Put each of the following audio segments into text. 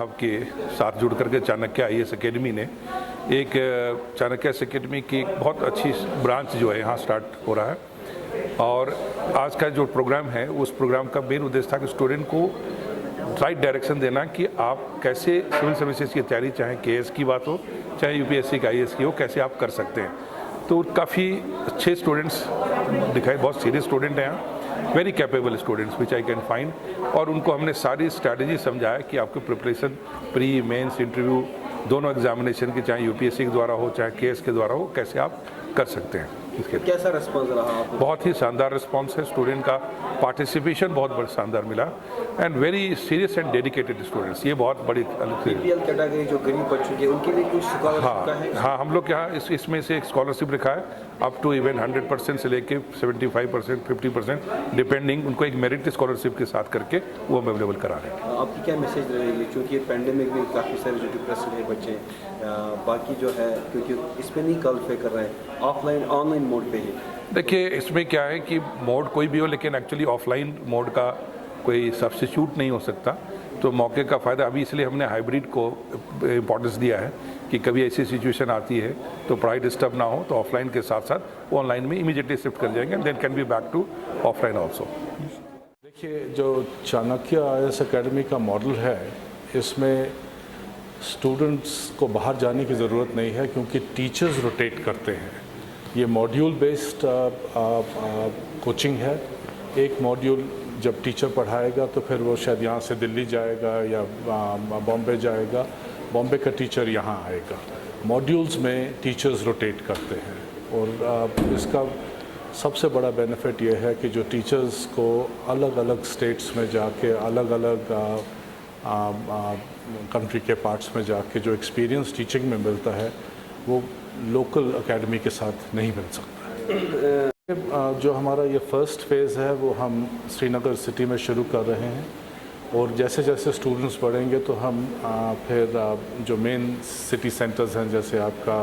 Hub के साथ जुड़ करके चाणक्य IAS एकेडमी ने एक चाणक्य एकेडमी की एक बहुत अच्छी ब्रांच जो है यहाँ स्टार्ट हो रहा है। और आज का जो प्रोग्राम है उस प्रोग्राम का मेन उद्देश्य था कि स्टूडेंट को राइट डायरेक्शन देना कि आप कैसे सिविल सर्विसेज की तैयारी, चाहे KS की बात हो चाहे UPSC का IAS की हो, कैसे आप कर सकते हैं। तो काफ़ी अच्छे स्टूडेंट्स दिखाए, बहुत सीरियस स्टूडेंट हैं यहाँ, very capable students which I can find. और उनको हमने सारी स्ट्रैटेजी समझाया कि आपकी प्रिपरेशन प्री मेंस इंटरव्यू दोनों एग्जामिनेशन की, चाहे UPSC के द्वारा हो चाहे KS के द्वारा हो, कैसे आप कर सकते हैं। इसके कैसा रिस्पॉन्स रहा आपको? बहुत ही शानदार रिस्पॉन्स है, स्टूडेंट का पार्टिसिपेशन बहुत बड़ा शानदार मिला and very serious and dedicated students. ये बहुत बड़ी BPL कैटेगरी जो गरीब बच्चों के उनके लिए कुछ स्कॉलरशिप है? हाँ, हम लोग यहाँ इसमें से एक स्कॉलरशिप रखा है अप टू इवन 100% से लेके 75% 50% डिपेंडिंग, उनको एक मेरिट स्कॉलरशिप के साथ करके वो अवेलेबल करा रहे हैं। आपकी क्या मैसेज रहेगी, क्योंकि पेंडेमिक में काफ़ी सारे जो डिप्रेशन है बच्चे, बाकी जो है क्योंकि इसमें नहीं क्वालिफाई कर रहे हैं, ऑफलाइन ऑनलाइन मोड पे ही। देखिए इसमें क्या है कि मोड कोई भी हो, लेकिन एक्चुअली ऑफलाइन मोड का कोई सब्स्टिट्यूट नहीं हो सकता। तो मौके का फ़ायदा अभी इसलिए हमने हाइब्रिड को इम्पोर्टेंस दिया है कि कभी ऐसी सिचुएशन आती है तो पढ़ाई डिस्टर्ब ना हो तो ऑफलाइन के साथ साथ ऑनलाइन में इमीडिएटली शिफ्ट कर जाएंगे, then can be back to offline also. देखिए जो चाणक्य IAS एकेडमी का मॉडल है, इसमें स्टूडेंट्स को बाहर जाने की ज़रूरत नहीं है क्योंकि टीचर्स रोटेट करते हैं। ये मॉड्यूल बेस्ड कोचिंग है। एक मॉड्यूल जब टीचर पढ़ाएगा तो फिर वो शायद यहाँ से दिल्ली जाएगा या बॉम्बे जाएगा, बॉम्बे का टीचर यहाँ आएगा। मॉड्यूल्स में टीचर्स रोटेट करते हैं और इसका सबसे बड़ा बेनिफिट ये है कि जो टीचर्स को अलग अलग स्टेट्स में जाके, अलग अलग कंट्री के पार्ट्स में जाके जो एक्सपीरियंस टीचिंग में मिलता है वो लोकल एकेडमी के साथ नहीं मिल सकता है। जो हमारा ये फर्स्ट फेज़ है वो हम श्रीनगर सिटी में शुरू कर रहे हैं और जैसे जैसे स्टूडेंट्स बढ़ेंगे तो हम फिर जो मेन सिटी सेंटर्स हैं, जैसे आपका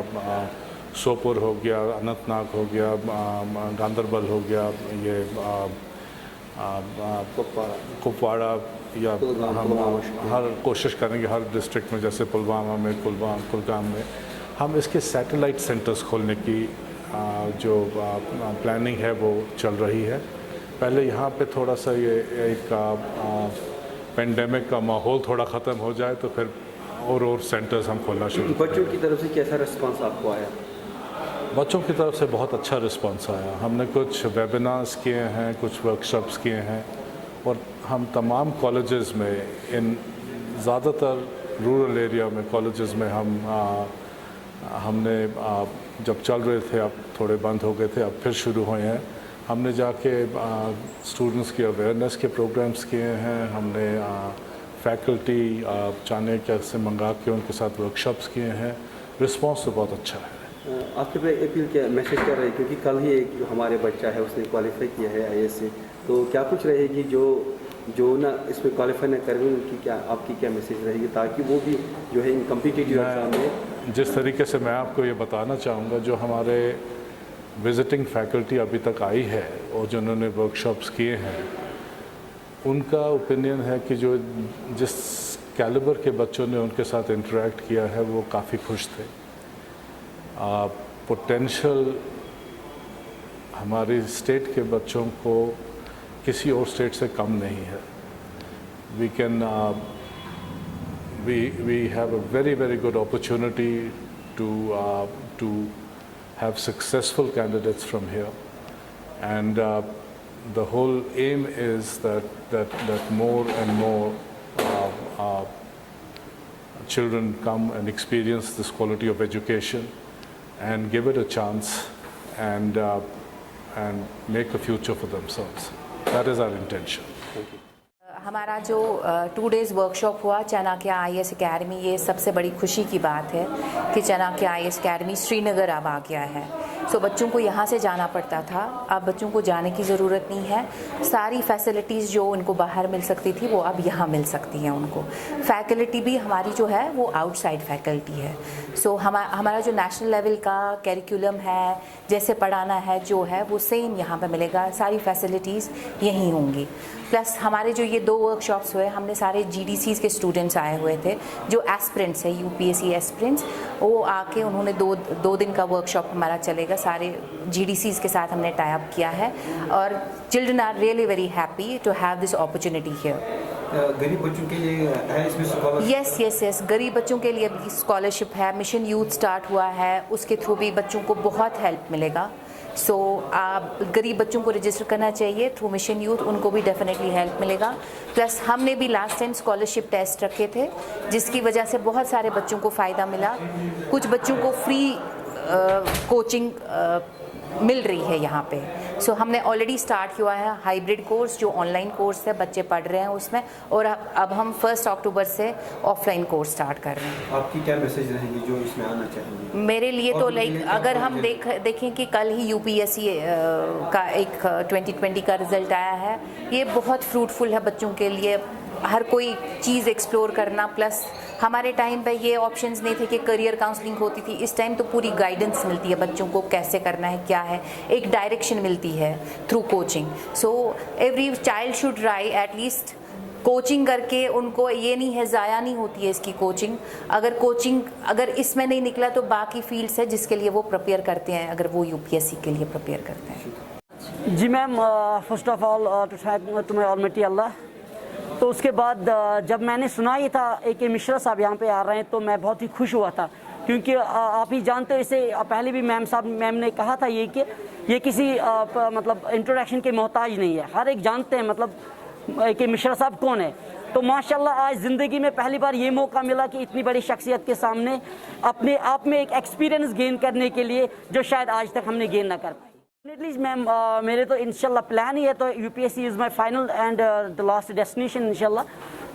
सोपोर हो गया, अनंतनाग हो गया, गांदरबल हो गया, ये कुपवाड़ा, या हम हर कोशिश करेंगे हर डिस्ट्रिक्ट में, जैसे पुलवामा में, कुलगाम में हम इसके सैटेलाइट सेंटर्स खोलने की जो प्लानिंग है वो चल रही है। पहले यहाँ पे थोड़ा सा ये एक पेंडेमिक का माहौल थोड़ा ख़त्म हो जाए तो फिर और सेंटर्स हम खोलना शुरू। बच्चों की तरफ से कैसा रिस्पांस आपको आया? बच्चों की तरफ से बहुत अच्छा रिस्पांस आया। हमने कुछ वेबिनार्स किए हैं, कुछ वर्कशॉप्स किए हैं और हम तमाम कॉलेजेस में, इन ज़्यादातर रूरल एरिया में कॉलेजेस में हमने जब चल रहे थे, अब थोड़े बंद हो गए थे, अब फिर शुरू हुए हैं। हमने जाके स्टूडेंट्स की अवेयरनेस के प्रोग्राम्स किए हैं। हमने फैकल्टी चाणक्य से मंगा के उनके साथ वर्कशॉप्स किए हैं। रिस्पांस तो बहुत अच्छा है। आपके पे अपील क्या, मैसेज क्या रहे, क्योंकि कल ही एक जो हमारे बच्चा है उसने क्वालिफाई किया है IAS से, तो क्या कुछ रहेगी जो ना इसमें क्वालिफाई ना करेंगे उनकी क्या, आपकी क्या मैसेज रहेगी ताकि वो भी जो है इन कम्पिटिटिव एग्जाम में? जिस तरीके से मैं आपको ये बताना चाहूँगा, जो हमारे विजिटिंग फैकल्टी अभी तक आई है और जिन्होंने वर्कशॉप्स किए हैं, उनका ओपिनियन है कि जो जिस कैलिबर के बच्चों ने उनके साथ इंटरेक्ट किया है वो काफ़ी खुश थे। पोटेंशियल हमारी स्टेट के बच्चों को किसी और स्टेट से कम नहीं है। We can we have a very good opportunity to have successful candidates from here, and the whole aim is that more and more children come and experience this quality of education and give it a chance and make a future for themselves. That is our intention. हमारा जो 2 days workshop हुआ Chanakya IAS academy, ये सबसे बड़ी खुशी की बात है कि चाणक्य IAS अकेडमी श्रीनगर अब आ गया है। सो बच्चों को यहाँ से जाना पड़ता था, अब बच्चों को जाने की ज़रूरत नहीं है। सारी फैसिलिटीज़ जो उनको बाहर मिल सकती थी वो अब यहाँ मिल सकती हैं उनको। फैकल्टी भी हमारी जो है वो आउटसाइड फैकल्टी है। सो हमारा जो नेशनल लेवल का करिकुलम है, जैसे पढ़ाना है जो है वो सेम यहाँ पे मिलेगा, सारी फैसिलिटीज़ यहीं होंगी। प्लस हमारे जो ये 2 वर्कशॉप्स हुए, हमने सारे GDCs के स्टूडेंट्स आए हुए थे जो एस्पिरेंट्स है, UPSC एस्पिरेंट्स, वो आके उन्होंने 2 दिन का वर्कशॉप हमारा चलेगा। सारे GDCs के साथ हमने टाई अप किया है और children are really very happy to have this opportunity here. गरीब बच्चों के लिए है इसमें स्कॉलरशिप? यस, गरीब बच्चों के लिए भी स्कॉलरशिप है। मिशन यूथ स्टार्ट हुआ है, उसके थ्रू भी बच्चों को बहुत हेल्प मिलेगा। सो आप गरीब बच्चों को रजिस्टर करना चाहिए थ्रू मिशन यूथ, उनको भी डेफिनेटली हेल्प मिलेगा। प्लस हमने भी लास्ट टाइम स्कॉलरशिप टेस्ट रखे थे जिसकी वजह से बहुत सारे बच्चों को फ़ायदा मिला। कुछ बच्चों को फ्री कोचिंग मिल रही है यहाँ पे। सो हमने ऑलरेडी स्टार्ट किया है हाइब्रिड कोर्स, जो ऑनलाइन कोर्स है, बच्चे पढ़ रहे हैं उसमें, और अब हम 1 अक्टूबर से ऑफलाइन कोर्स स्टार्ट कर रहे हैं। आपकी क्या मैसेज रहेगी जो इसमें आना चाहेंगे? मेरे लिए तो लाइक अगर हम देखें कि कल ही UPSC का एक 2020 का रिज़ल्ट आया है, ये बहुत फ्रूटफुल है बच्चों के लिए। हर कोई चीज़ एक्सप्लोर करना, प्लस हमारे टाइम पे ये ऑप्शंस नहीं थे कि करियर काउंसलिंग होती थी। इस टाइम तो पूरी गाइडेंस मिलती है बच्चों को, कैसे करना है, क्या है, एक डायरेक्शन मिलती है through coaching. So every child should try at least coaching करके। उनको ये नहीं है, ज़ाया नहीं होती है इसकी कोचिंग। अगर इसमें नहीं निकला तो बाकी फील्ड्स है जिसके लिए वो प्रिपेयर करते हैं, अगर वो UPSC के लिए प्रिपेयर करते हैं। जी ma'am, first of all to thank to my almighty Allah. तो उसके बाद जब मैंने सुना ही था AK मिश्रा साहब यहाँ पे आ रहे हैं तो मैं बहुत ही खुश हुआ था, क्योंकि आप ही जानते हो, इसे पहले भी मैम ने कहा था ये कि ये किसी मतलब इंट्रोडक्शन के मोहताज नहीं है, हर एक जानते हैं मतलब AK मिश्रा साहब कौन है। तो माशाल्लाह आज ज़िंदगी में पहली बार ये मौका मिला कि इतनी बड़ी शख्सियत के सामने अपने आप में एक एक्सपीरियंस गेन करने के लिए जो शायद आज तक हमने गेन ना कर पाए। डेफिनेटली मैम, मेरे तो इंशाल्लाह प्लान ही है, तो UPSC is my final and the last destination इंशाल्लाह।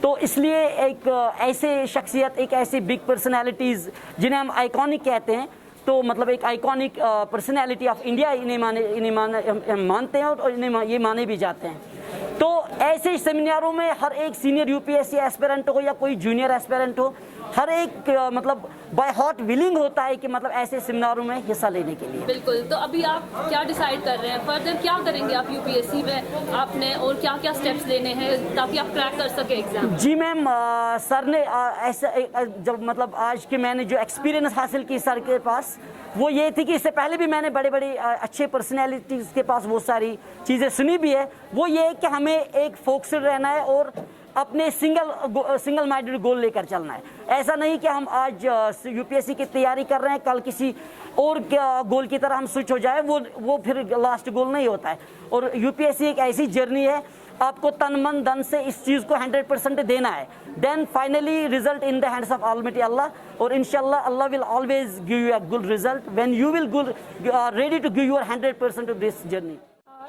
तो इसलिए एक ऐसे शख्सियत, एक ऐसी बिग पर्सनैलिटीज़ जिन्हें हम आइकॉनिक कहते हैं, तो मतलब एक आइकॉनिक पर्सनैलिटी ऑफ इंडिया इन्हें मानते हैं और इन्हें ये माने भी जाते हैं। तो ऐसे सेमिनारों में हर एक सीनियर UPSC एस्पिरेंट हो या कोई जूनियर एस्पिरेंट हो, हर एक मतलब बाय हार्ट विलिंग होता है कि मतलब ऐसे सेमिनारों में हिस्सा लेने के लिए। बिल्कुल। तो अभी आप क्या डिसाइड कर रहे हैं, फर्दर क्या करेंगे आप UPSC में आपने, और क्या क्या स्टेप्स लेने हैं ताकि आप क्रैक कर सके एग्जाम? जी मैम, सर ने ऐसा जब मतलब आज के मैंने जो एक्सपीरियंस हासिल की सर के पास, वो ये थी कि इससे पहले भी मैंने बड़े बड़े अच्छे पर्सनैलिटीज़ के पास वो सारी चीज़ें सुनी भी है। वो ये है कि हमें एक फोकस्ड रहना है और अपने सिंगल माइंडेड गोल लेकर चलना है। ऐसा नहीं कि हम आज UPSC की तैयारी कर रहे हैं, कल किसी और गोल की तरह हम स्विच हो जाए, वो फिर लास्ट गोल नहीं होता है। और UPSC एक ऐसी जर्नी है, आपको तन मन धन से इस चीज़ को 100% देना है, then finally result in the hands of almighty Allah. और इंशाल्लाह Allah will always give you a good result when you will ready to give your 100% to this journey.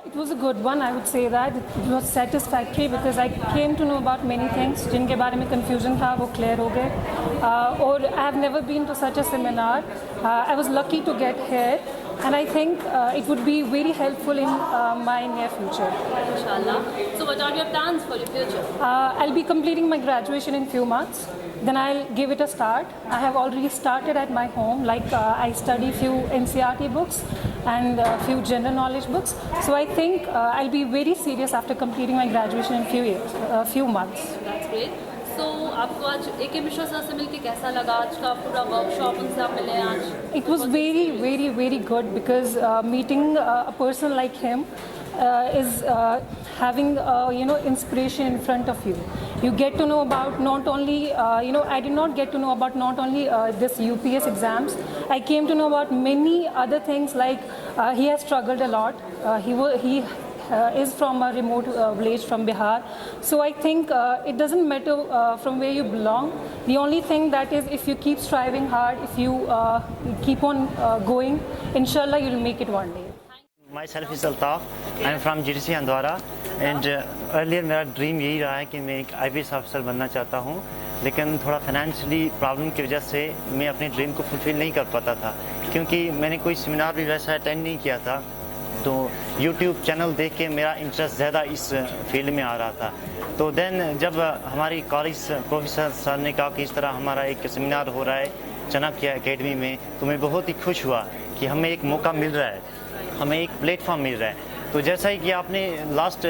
It was a good one, I would say that. It was satisfactory because I came to know about many things जिनके बारे में confusion था वो clear हो गए। और I have never been to such a seminar. I was lucky to get here and I think it would be very helpful in my near future. Inshallah. So what are your plans for your future? I'll be completing my graduation in few months. Then I'll give it a start. I have already started at my home, like I study few NCERT books and few general knowledge books. So I think I'll be very serious after completing my graduation in few months. That's great. So आपको आज AK Mishra sir से मिलके कैसा लगा? आज का पूरा workshop उनसे आप मिले आज? It was very, very, very good because meeting a person like him is having inspiration in front of you. You get to know about not only I did not get to know about not only this UPS exams. I came to know about many other things, like he has struggled a lot. He is from a remote village from Bihar. So I think it doesn't matter from where you belong. The only thing that is, if you keep striving hard, if you keep on going, inshallah you'll make it one day. Myself is Altaf. I am from GTC Handwara and earlier मेरा dream यही रहा है कि मैं एक IPS officer बनना चाहता हूँ, लेकिन थोड़ा फाइनेंशियली प्रॉब्लम की वजह से मैं अपने ड्रीम को फुलफिल नहीं कर पाता था, क्योंकि मैंने कोई सेमिनार भी वैसा अटेंड नहीं किया था। तो YouTube चैनल देख के मेरा इंटरेस्ट ज़्यादा इस फील्ड में आ रहा था। तो देन जब हमारी कॉलेज प्रोफेसर सर ने कहा कि इस तरह हमारा एक सेमिनार हो रहा है चाणक्य एकेडमी में, तो मैं बहुत ही खुश हुआ कि हमें एक मौका मिल रहा है, हमें एक प्लेटफॉर्म मिल रहा है। तो जैसा ही कि आपने लास्ट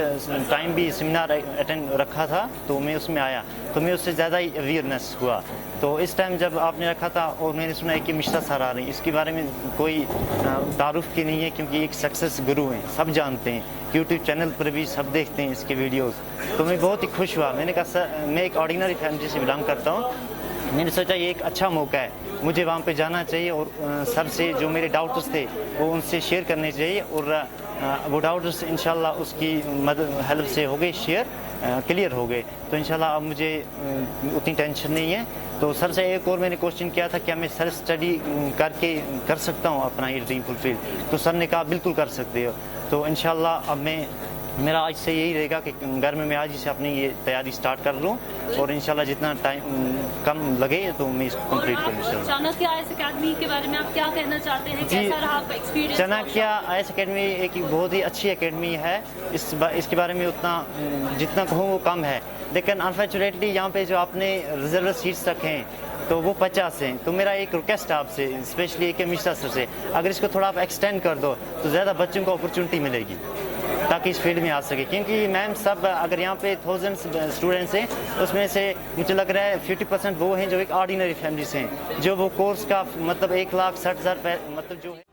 टाइम भी सेमिनार अटेंड रखा था, तो मैं उसमें आया, तो मैं उससे ज़्यादा ही अवेयरनेस हुआ। तो इस टाइम जब आपने रखा था और मैंने सुना है कि मिश्रा सर आ रही हैं, इसके बारे में कोई तारुफ की नहीं है, क्योंकि एक सक्सेस गुरु हैं, सब जानते हैं, यूट्यूब चैनल पर भी सब देखते हैं इसके वीडियोस। तो मैं बहुत ही खुश हुआ। मैंने कहा सर, मैं एक ऑर्डिनरी फैमिली से बिलोंग करता हूँ, मैंने सोचा ये एक अच्छा मौका है, मुझे वहाँ पे जाना चाहिए और सर से जो मेरे डाउट्स थे वो उनसे शेयर करने चाहिए, और वो डाउट्स इंशाल्लाह उसकी मदद हेल्प से हो गए शेयर, क्लियर हो गए। तो इंशाल्लाह अब मुझे उतनी टेंशन नहीं है। तो सर से एक और मैंने क्वेश्चन किया था, क्या मैं सेल्फ स्टडी करके कर सकता हूँ अपना ये ड्रीम फुलफिल? तो सर ने कहा बिल्कुल कर सकते हो। तो इंशाल्लाह अब मेरा आज से यही रहेगा कि घर में मैं आज ही से अपनी ये तैयारी स्टार्ट कर लूँ, और इंशाल्लाह जितना टाइम कम लगे तो मैं इसको कंप्लीट करूँ इंशाल्लाह। चाणक्य IAS एकेडमी के बारे में आप क्या कहना चाहते हैं? कैसा रहा आपका एक्सपीरियंस? चाणक्य IAS एकेडमी एक बहुत ही अच्छी एकेडमी है। इसके बारे में उतना जितना कहूँ वो कम है, लेकिन अनफॉर्चुनेटली यहाँ पे जो आपने रिजर्व सीट्स रखे हैं तो वो 50 हैं। तो मेरा एक रिक्वेस्ट है आपसे, स्पेशली एक मिश्रा सर से, अगर इसको थोड़ा आप एक्सटेंड कर दो तो ज़्यादा बच्चों को अपॉर्चुनिटी मिलेगी ताकि इस फील्ड में आ सके। क्योंकि मैम सब अगर यहाँ पे 1000 स्टूडेंट्स हैं, उसमें से मुझे लग रहा है 50% वो हैं जो एक ऑर्डिनरी फैमिली से हैं, जो वो कोर्स का मतलब 1,60,000 मतलब जो है